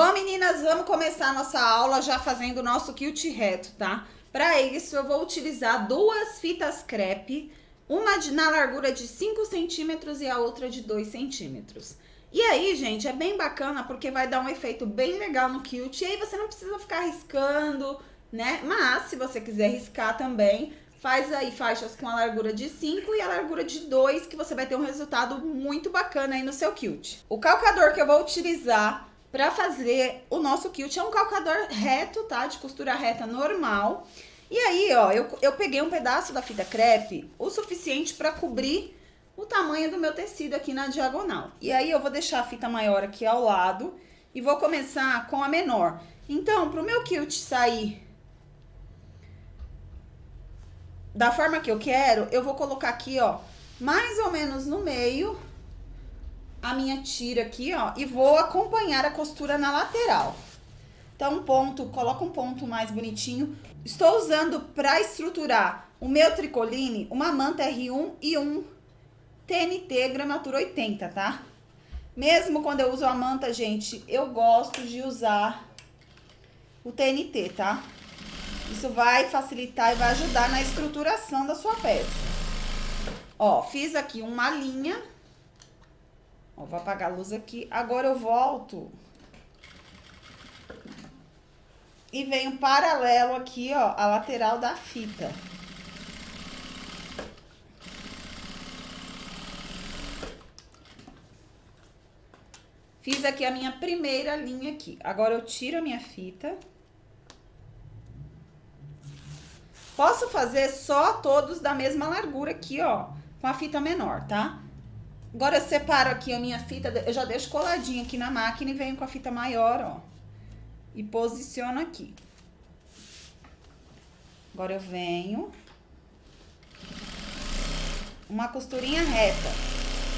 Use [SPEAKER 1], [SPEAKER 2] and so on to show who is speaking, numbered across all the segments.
[SPEAKER 1] Bom, meninas, vamos começar a nossa aula já fazendo o nosso quilt reto, tá? Para isso, eu vou utilizar duas fitas crepe, uma na largura de 5 centímetros e a outra de 2 centímetros. E aí, gente, é bem bacana porque vai dar um efeito bem legal no quilt. E aí você não precisa ficar riscando, né? Mas, se você quiser riscar também, faz aí faixas com a largura de 5 e a largura de 2, que você vai ter um resultado muito bacana aí no seu quilt. O calcador que eu vou utilizar para fazer o nosso quilt é um calcador reto, tá? De costura reta normal. E aí, ó, eu peguei um pedaço da fita crepe, o suficiente para cobrir o tamanho do meu tecido aqui na diagonal. E aí eu vou deixar a fita maior aqui ao lado e vou começar com a menor. Então, para o meu quilt sair da forma que eu quero, eu vou colocar aqui, ó, mais ou menos no meio a minha tira aqui, ó, e vou acompanhar a costura na lateral. Então, coloca um ponto mais bonitinho. Estou usando para estruturar o meu tricoline uma manta R1 e um TNT gramatura 80, tá? Mesmo quando eu uso a manta, gente, eu gosto de usar o TNT, tá? Isso vai facilitar e vai ajudar na estruturação da sua peça. Ó, fiz aqui uma linha. Ó, vou apagar a luz aqui. Agora eu volto e venho paralelo aqui, ó, a lateral da fita. Fiz aqui a minha primeira linha aqui. Agora eu tiro a minha fita. Posso fazer só todos da mesma largura aqui, ó, com a fita menor, tá? Agora eu separo aqui a minha fita, eu já deixo coladinha aqui na máquina e venho com a fita maior, ó. E posiciono aqui. Agora eu venho. Uma costurinha reta.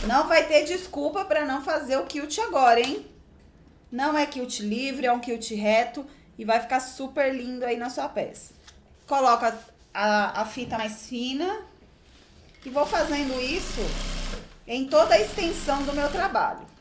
[SPEAKER 1] Não vai ter desculpa para não fazer o quilt agora, hein? Não é quilt livre, é um quilt reto e vai ficar super lindo aí na sua peça. Coloco a fita mais fina e vou fazendo isso em toda a extensão do meu trabalho.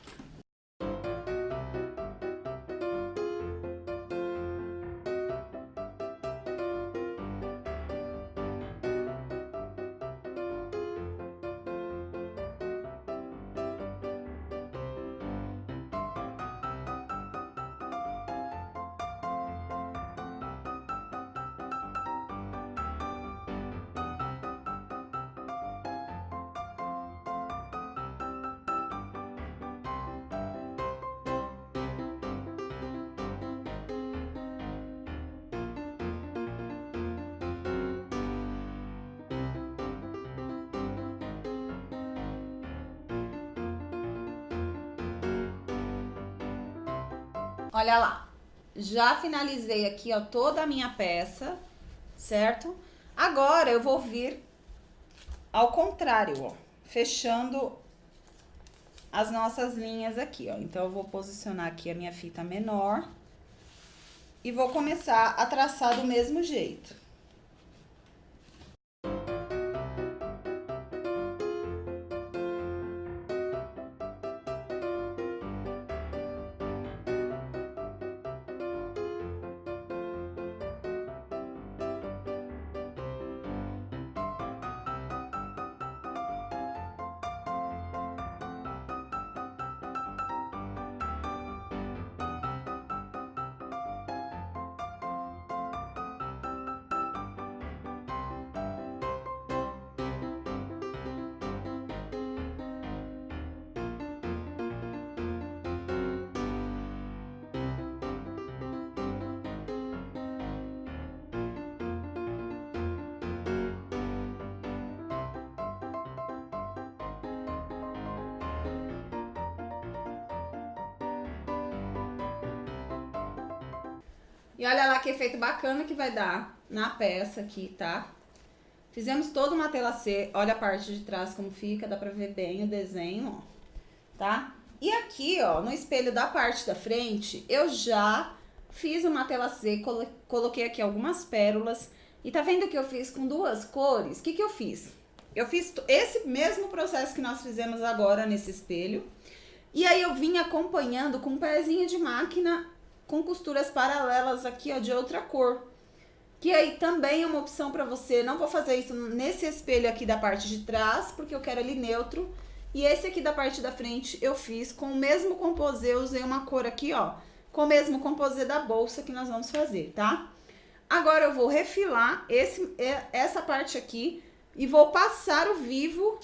[SPEAKER 1] Olha lá, já finalizei aqui, ó, toda a minha peça, certo? Agora eu vou vir ao contrário, ó, fechando as nossas linhas aqui, ó. Então, eu vou posicionar aqui a minha fita menor e vou começar a traçar do mesmo jeito. E olha lá que efeito bacana que vai dar na peça aqui, tá? Fizemos toda uma tela C, olha a parte de trás como fica, dá pra ver bem o desenho, ó, tá? E aqui, ó, no espelho da parte da frente, eu já fiz uma tela C, coloquei aqui algumas pérolas. E tá vendo que eu fiz com duas cores? O que que eu fiz? Eu fiz esse mesmo processo que nós fizemos agora nesse espelho. E aí eu vim acompanhando com um pezinho de máquina com costuras paralelas aqui, ó, de outra cor. Que aí também é uma opção pra você. Não vou fazer isso nesse espelho aqui da parte de trás, porque eu quero ele neutro. E esse aqui da parte da frente eu fiz com o mesmo composê, eu usei uma cor aqui, ó, com o mesmo composê da bolsa que nós vamos fazer, tá? Agora eu vou refilar essa parte aqui e vou passar o vivo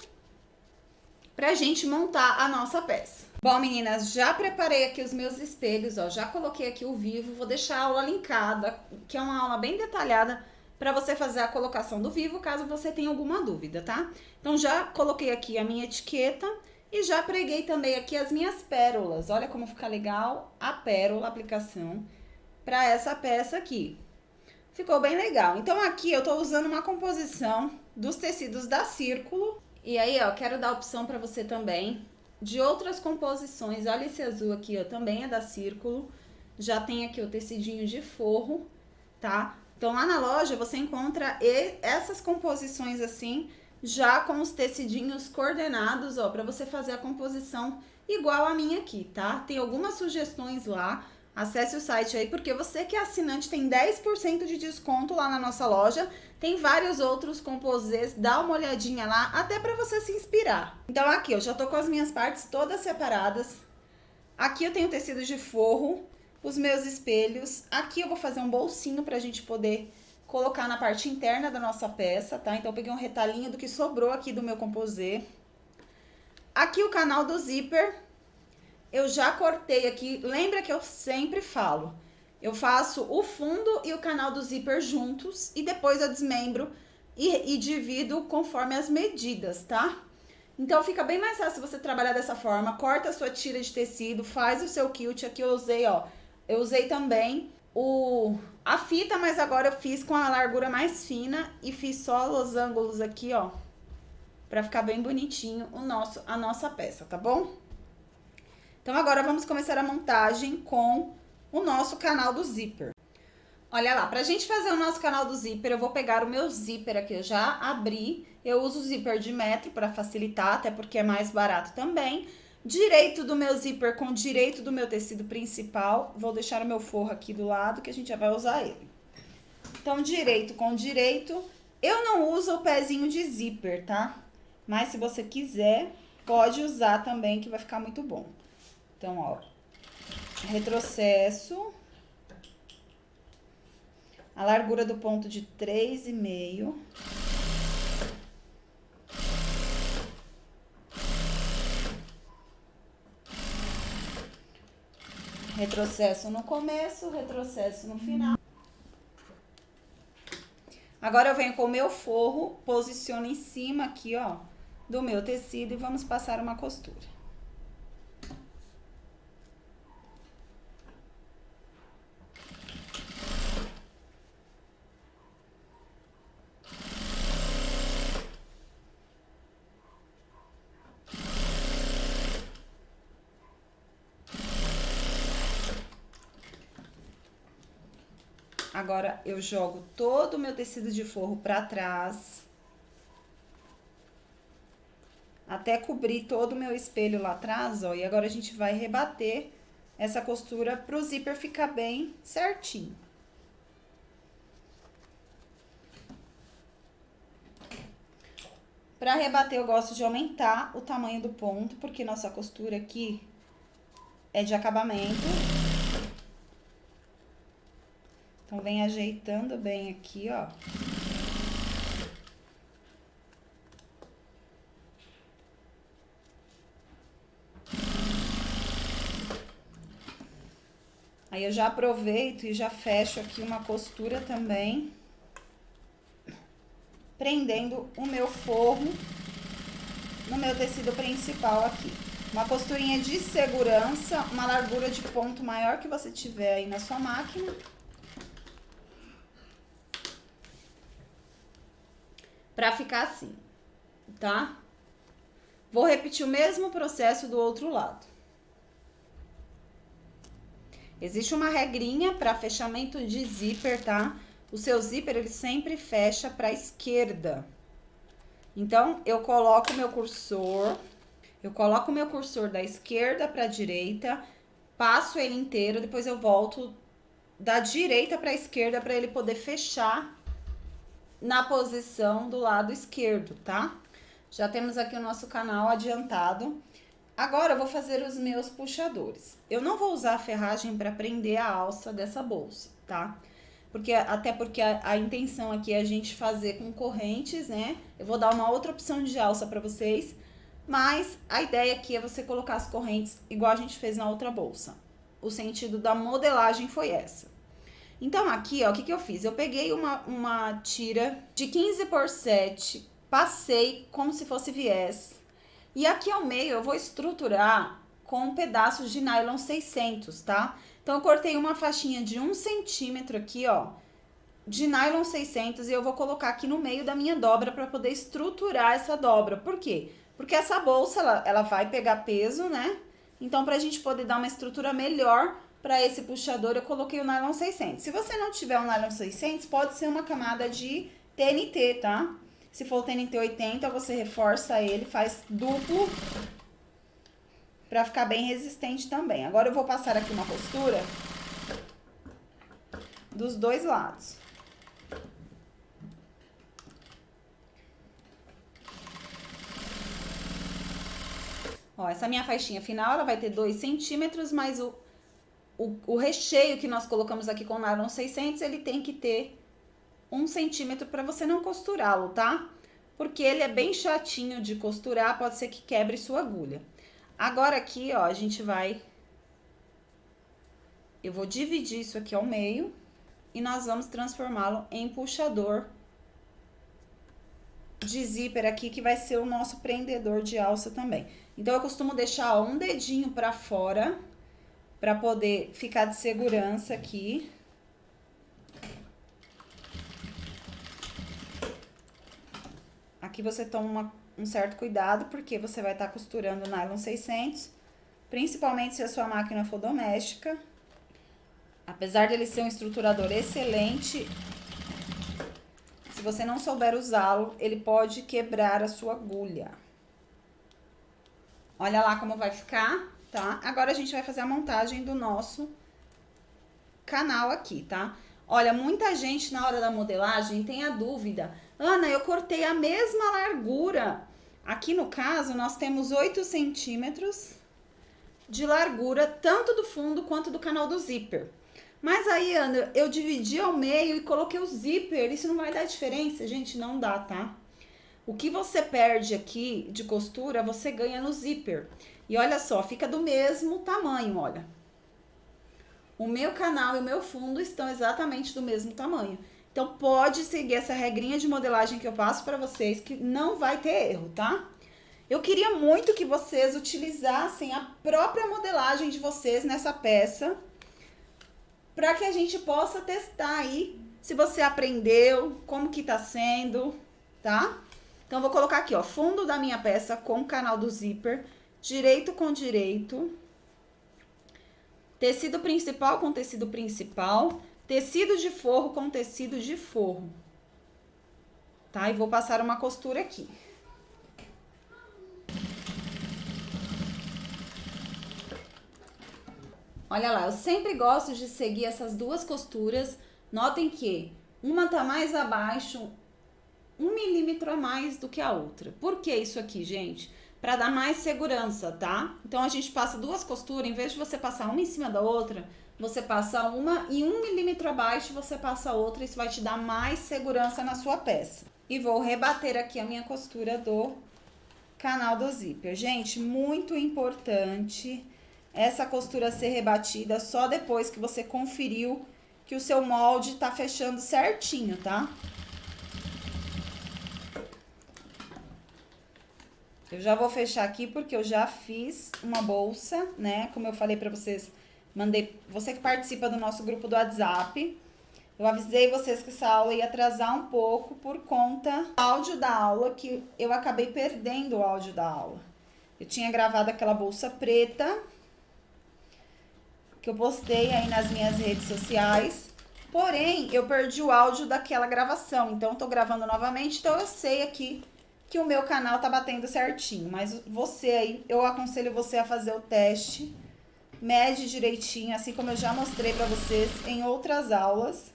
[SPEAKER 1] pra gente montar a nossa peça. Bom, meninas, já preparei aqui os meus espelhos, ó, já coloquei aqui o vivo, vou deixar a aula linkada, que é uma aula bem detalhada para você fazer a colocação do vivo, caso você tenha alguma dúvida, tá? Então, já coloquei aqui a minha etiqueta e já preguei também aqui as minhas pérolas. Olha como fica legal a pérola, a aplicação, para essa peça aqui. Ficou bem legal. Então, aqui eu tô usando uma composição dos tecidos da Círculo. E aí, ó, quero dar opção para você também de outras composições. Olha esse azul aqui, ó, também é da Círculo. Já tem aqui o tecidinho de forro, tá? Então, lá na loja você encontra essas composições assim, já com os tecidinhos coordenados, ó, pra você fazer a composição igual a minha aqui, tá? Tem algumas sugestões lá, acesse o site aí, porque você que é assinante tem 10% de desconto lá na nossa loja. Tem vários outros composês, dá uma olhadinha lá, até pra você se inspirar. Então, aqui, eu já tô com as minhas partes todas separadas. Aqui eu tenho tecido de forro, os meus espelhos. Aqui eu vou fazer um bolsinho pra gente poder colocar na parte interna da nossa peça, tá? Então eu peguei um retalhinho do que sobrou aqui do meu composê. Aqui o canal do zíper, eu já cortei aqui. Lembra que eu sempre falo, eu faço o fundo e o canal do zíper juntos e depois eu desmembro e divido conforme as medidas, tá? Então, fica bem mais fácil você trabalhar dessa forma. Corta a sua tira de tecido, faz o seu quilt. Aqui eu usei, ó, eu usei também a fita, mas agora eu fiz com a largura mais fina e fiz só os ângulos aqui, ó, pra ficar bem bonitinho a nossa peça, tá bom? Então, agora vamos começar a montagem com o nosso canal do zíper. Olha lá, pra gente fazer o nosso canal do zíper, eu vou pegar o meu zíper aqui, eu já abri. Eu uso o zíper de metro pra facilitar, até porque é mais barato também. Direito do meu zíper com direito do meu tecido principal. Vou deixar o meu forro aqui do lado, que a gente já vai usar ele. Então, direito com direito. Eu não uso o pezinho de zíper, tá? Mas se você quiser, pode usar também, que vai ficar muito bom. Então, ó, retrocesso. A largura do ponto de 3,5. Retrocesso no começo, retrocesso no final. Agora eu venho com o meu forro, posiciono em cima aqui, ó, do meu tecido e vamos passar uma costura. Agora, eu jogo todo o meu tecido de forro pra trás, até cobrir todo o meu espelho lá atrás, ó. E agora a gente vai rebater essa costura pro zíper ficar bem certinho. Pra rebater, eu gosto de aumentar o tamanho do ponto, porque nossa costura aqui é de acabamento. Então, vem ajeitando bem aqui, ó. Aí, eu já aproveito e já fecho aqui uma costura também, prendendo o meu forro no meu tecido principal aqui. Uma costurinha de segurança, uma largura de ponto maior que você tiver aí na sua máquina. Pra ficar assim, tá? Vou repetir o mesmo processo do outro lado. Existe uma regrinha para fechamento de zíper, tá? O seu zíper, ele sempre fecha pra esquerda. Então, eu coloco o meu cursor da esquerda pra direita passo ele inteiro, depois eu volto da direita para a esquerda para ele poder fechar na posição do lado esquerdo, tá? Já temos aqui o nosso canal adiantado. Agora eu vou fazer os meus puxadores. Eu não vou usar a ferragem para prender a alça dessa bolsa, tá? Até porque a intenção aqui é a gente fazer com correntes, né? Eu vou dar uma outra opção de alça para vocês, mas a ideia aqui é você colocar as correntes igual a gente fez na outra bolsa. O sentido da modelagem foi essa. Então, aqui, ó, o que que eu fiz? Eu peguei uma tira de 15x7, passei como se fosse viés. E aqui ao meio eu vou estruturar com pedaços de nylon 600, tá? Então, eu cortei uma faixinha de 1 centímetro aqui, ó, de nylon 600 e eu vou colocar aqui no meio da minha dobra para poder estruturar essa dobra. Por quê? Porque essa bolsa, ela vai pegar peso, né? Então, pra gente poder dar uma estrutura melhor para esse puxador, eu coloquei o nylon 600. Se você não tiver o nylon 600, pode ser uma camada de TNT, tá? Se for o TNT 80, você reforça ele, faz duplo para ficar bem resistente também. Agora eu vou passar aqui uma costura dos dois lados. Ó, essa minha faixinha final, ela vai ter 2 centímetros, mas o recheio que nós colocamos aqui com o nylon 600, ele tem que ter 1 centímetro para você não costurá-lo, tá? Porque ele é bem chatinho de costurar, pode ser que quebre sua agulha. Agora aqui, ó, eu vou dividir isso aqui ao meio e nós vamos transformá-lo em puxador de zíper aqui, que vai ser o nosso prendedor de alça também. Então, eu costumo deixar, ó, um dedinho pra fora, pra poder ficar de segurança aqui. Aqui você toma um certo cuidado, porque você vai estar costurando o nylon 600, principalmente se a sua máquina for doméstica. Apesar dele ser um estruturador excelente, se você não souber usá-lo, ele pode quebrar a sua agulha. Olha lá como vai ficar, tá? Agora a gente vai fazer a montagem do nosso canal aqui, tá? Olha, muita gente na hora da modelagem tem a dúvida: Ana, eu cortei a mesma largura. Aqui no caso, nós temos 8 centímetros de largura, tanto do fundo quanto do canal do zíper. Mas aí, Ana, eu dividi ao meio e coloquei o zíper, isso não vai dar diferença? Gente, não dá, tá? O que você perde aqui de costura, você ganha no zíper. E olha só, fica do mesmo tamanho, olha. O meu canal e o meu fundo estão exatamente do mesmo tamanho. Então, pode seguir essa regrinha de modelagem que eu passo para vocês, que não vai ter erro, tá? Eu queria muito que vocês utilizassem a própria modelagem de vocês nessa peça, para que a gente possa testar aí se você aprendeu, como que tá sendo, tá? Então, vou colocar aqui, ó, fundo da minha peça com o canal do zíper, direito com direito, tecido principal com tecido principal, tecido de forro com tecido de forro, tá? E vou passar uma costura aqui. Olha lá, eu sempre gosto de seguir essas duas costuras. Notem que uma tá mais abaixo, 1 milímetro a mais do que a outra. Por que isso aqui, gente? Para dar mais segurança, tá? Então, a gente passa duas costuras, em vez de você passar uma em cima da outra, você passa uma e 1 milímetro abaixo você passa outra. Isso vai te dar mais segurança na sua peça. E vou rebater aqui a minha costura do canal do zíper. Gente, muito importante essa costura ser rebatida só depois que você conferiu que o seu molde tá fechando certinho, tá? Eu já vou fechar aqui porque eu já fiz uma bolsa, né? Como eu falei pra vocês, mandei... Você que participa do nosso grupo do WhatsApp, eu avisei vocês que essa aula ia atrasar um pouco por conta do áudio da aula, que eu acabei perdendo o áudio da aula. Eu tinha gravado aquela bolsa preta, que eu postei aí nas minhas redes sociais, porém, eu perdi o áudio daquela gravação, então eu tô gravando novamente, então eu sei aqui que o meu canal tá batendo certinho, mas você aí, eu aconselho você a fazer o teste Mede direitinho, assim como eu já mostrei pra vocês em outras aulas.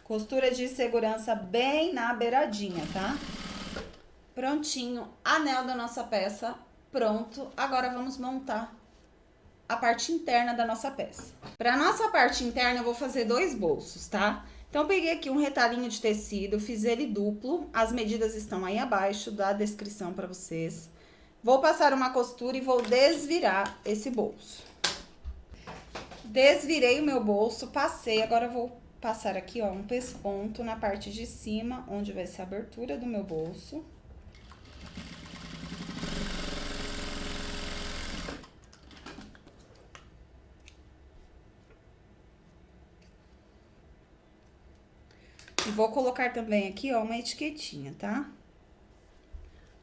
[SPEAKER 1] Costura de segurança bem na beiradinha, tá? Prontinho, anel da nossa peça pronto. Agora vamos montar a parte interna da nossa peça. Para nossa parte interna eu vou fazer 2 bolsos, tá? Então, eu peguei aqui um retalhinho de tecido, fiz ele duplo, as medidas estão aí abaixo da descrição para vocês. Vou passar uma costura e vou desvirar esse bolso. Desvirei o meu bolso, passei, agora eu vou passar aqui, ó, um pesponto na parte de cima, onde vai ser a abertura do meu bolso. E vou colocar também aqui, ó, uma etiquetinha, tá?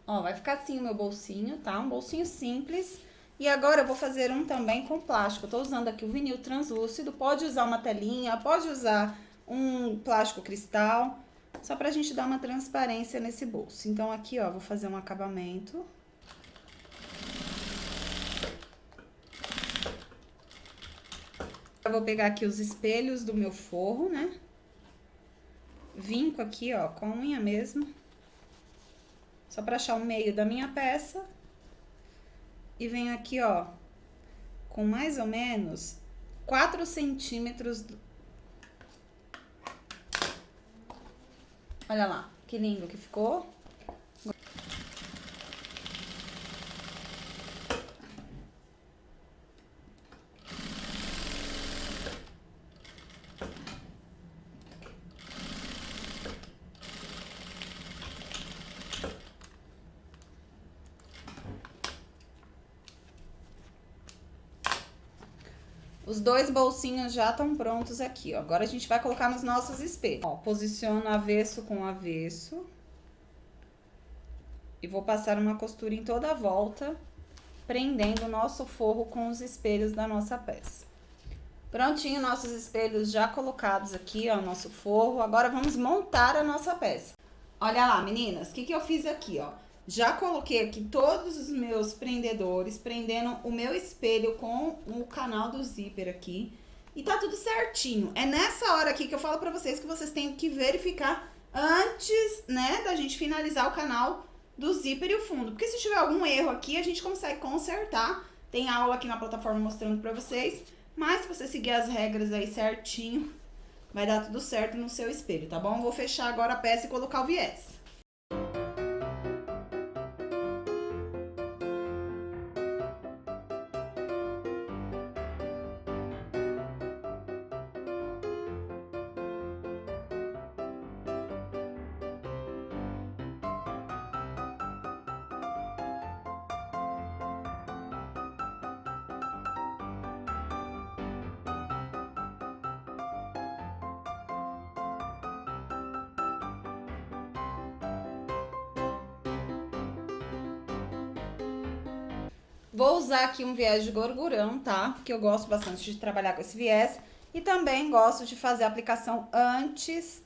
[SPEAKER 1] Ó, vai ficar assim o meu bolsinho, tá? Um bolsinho simples. E agora eu vou fazer um também com plástico. Eu tô usando aqui o vinil translúcido. Pode usar uma telinha, pode usar um plástico cristal. Só pra gente dar uma transparência nesse bolso. Então, aqui, ó, vou fazer um acabamento. Eu vou pegar aqui os espelhos do meu forro, né? Vinco aqui, ó, com a unha mesmo. Só pra achar o meio da minha peça. E venho aqui, ó, com mais ou menos 4 centímetros. Olha lá, que lindo que ficou. Os 2 bolsinhos já estão prontos aqui, ó. Agora a gente vai colocar nos nossos espelhos. Ó, posiciono avesso com avesso. E vou passar uma costura em toda a volta, prendendo o nosso forro com os espelhos da nossa peça. Prontinho, nossos espelhos já colocados aqui, ó, nosso forro. Agora vamos montar a nossa peça. Olha lá, meninas, o que eu fiz aqui, ó? Já coloquei aqui todos os meus prendedores, prendendo o meu espelho com o canal do zíper aqui. E tá tudo certinho. É nessa hora aqui que eu falo pra vocês que vocês têm que verificar antes, né, da gente finalizar o canal do zíper e o fundo. Porque se tiver algum erro aqui, a gente consegue consertar. Tem aula aqui na plataforma mostrando pra vocês. Mas se você seguir as regras aí certinho, vai dar tudo certo no seu espelho, tá bom? Vou fechar agora a peça e colocar o viés. Vou usar aqui um viés de gorgurão, tá? Porque eu gosto bastante de trabalhar com esse viés. E também gosto de fazer a aplicação antes.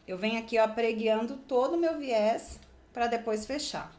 [SPEAKER 1] Eu venho aqui, ó, pregueando todo o meu viés para depois fechar.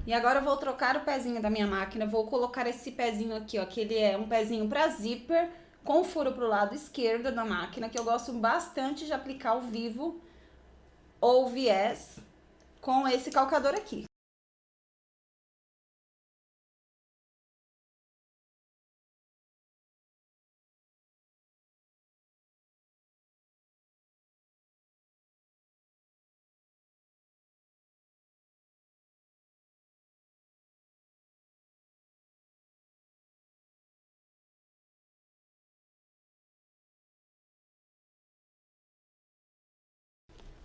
[SPEAKER 1] E agora eu vou trocar o pezinho da minha máquina, vou colocar esse pezinho aqui, ó, que ele é um pezinho para zíper, com furo pro lado esquerdo da máquina, que eu gosto bastante de aplicar o vivo ou viés com esse calcador aqui.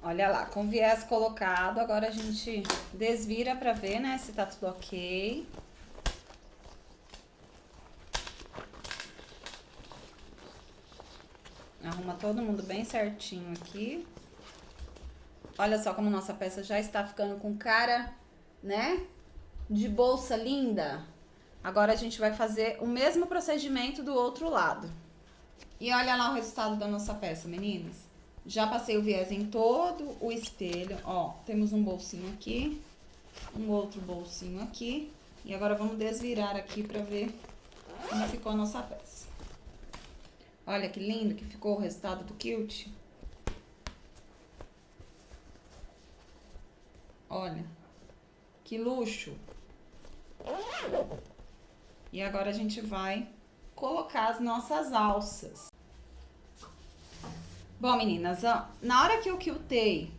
[SPEAKER 1] Olha lá, com viés colocado, agora a gente desvira pra ver, né, se tá tudo ok. Arruma todo mundo bem certinho aqui. Olha só como nossa peça já está ficando com cara, né, de bolsa linda. Agora a gente vai fazer o mesmo procedimento do outro lado. E olha lá o resultado da nossa peça, meninas. Já passei o viés em todo o espelho, ó, temos um bolsinho aqui, um outro bolsinho aqui, e agora vamos desvirar aqui pra ver como ficou a nossa peça. Olha que lindo que ficou o resultado do quilt. Olha, que luxo. E agora a gente vai colocar as nossas alças. Bom, meninas, ó, na hora que eu quiltei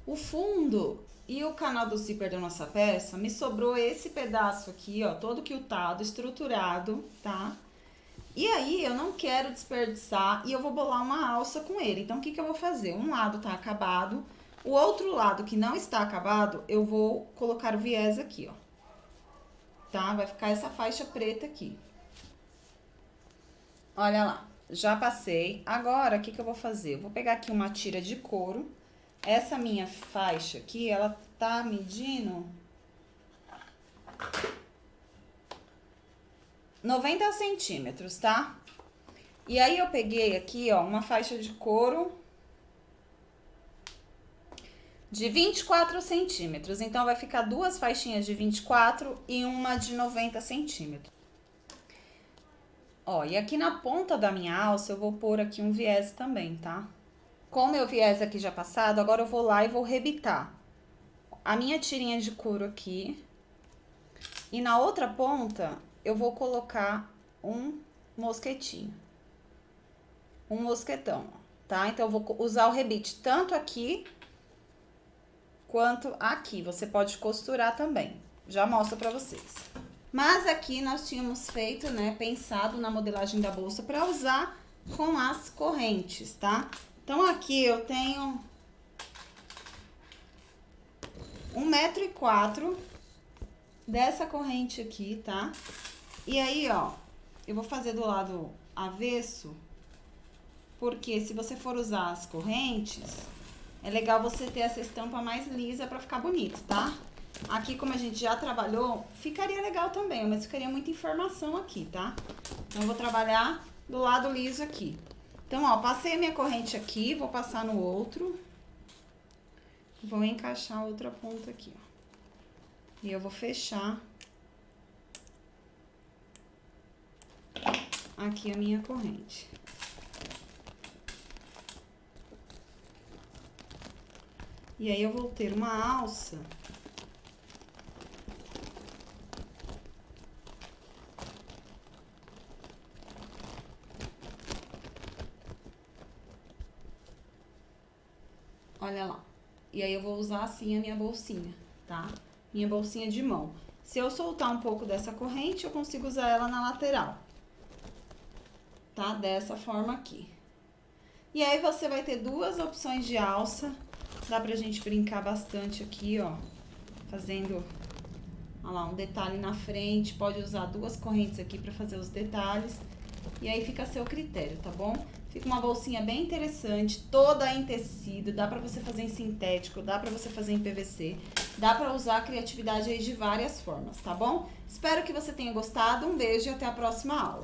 [SPEAKER 1] o fundo e o canal do zíper da nossa peça, me sobrou esse pedaço aqui, ó, todo quiltado, estruturado, tá? E aí, eu não quero desperdiçar e eu vou bolar uma alça com ele. Então, o que que eu vou fazer? Um lado tá acabado, o outro lado que não está acabado, eu vou colocar o viés aqui, ó. Tá? Vai ficar essa faixa preta aqui. Olha lá. Já passei. Agora, o que que eu vou fazer? Eu vou pegar aqui uma tira de couro. Essa minha faixa aqui, ela tá medindo 90 centímetros, tá? E aí, eu peguei aqui, ó, uma faixa de couro de 24 centímetros. Então, vai ficar duas faixinhas de 24 e uma de 90 centímetros. Ó, e aqui na ponta da minha alça, eu vou pôr aqui um viés também, tá? Com o meu viés aqui já passado, agora eu vou lá e vou rebitar a minha tirinha de couro aqui. E na outra ponta, eu vou colocar um mosquetinho. Um mosquetão, tá? Então, eu vou usar o rebite tanto aqui quanto aqui. Você pode costurar também. Já mostro pra vocês. Mas aqui nós tínhamos feito, né, pensado na modelagem da bolsa para usar com as correntes, tá? Então, aqui eu tenho 1,4 m dessa corrente aqui, tá? E aí, ó, eu vou fazer do lado avesso, porque se você for usar as correntes, é legal você ter essa estampa mais lisa para ficar bonito, tá? Aqui, como a gente já trabalhou, ficaria legal também, mas ficaria muita informação aqui, tá? Então, eu vou trabalhar do lado liso aqui. Então, ó, passei a minha corrente aqui, vou passar no outro. Vou encaixar a outra ponta aqui, ó. E eu vou fechar aqui a minha corrente. E aí, eu vou ter uma alça. Olha lá. E aí, eu vou usar assim a minha bolsinha, tá? Minha bolsinha de mão. Se eu soltar um pouco dessa corrente, eu consigo usar ela na lateral. Tá? Dessa forma aqui. E aí, você vai ter duas opções de alça. Dá pra gente brincar bastante aqui, ó. Fazendo, ó lá, um detalhe na frente. Pode usar duas correntes aqui pra fazer os detalhes. E aí, fica a seu critério, tá bom? Fica uma bolsinha bem interessante, toda em tecido, dá pra você fazer em sintético, dá pra você fazer em PVC, dá pra usar a criatividade aí de várias formas, tá bom? Espero que você tenha gostado, um beijo e até a próxima aula.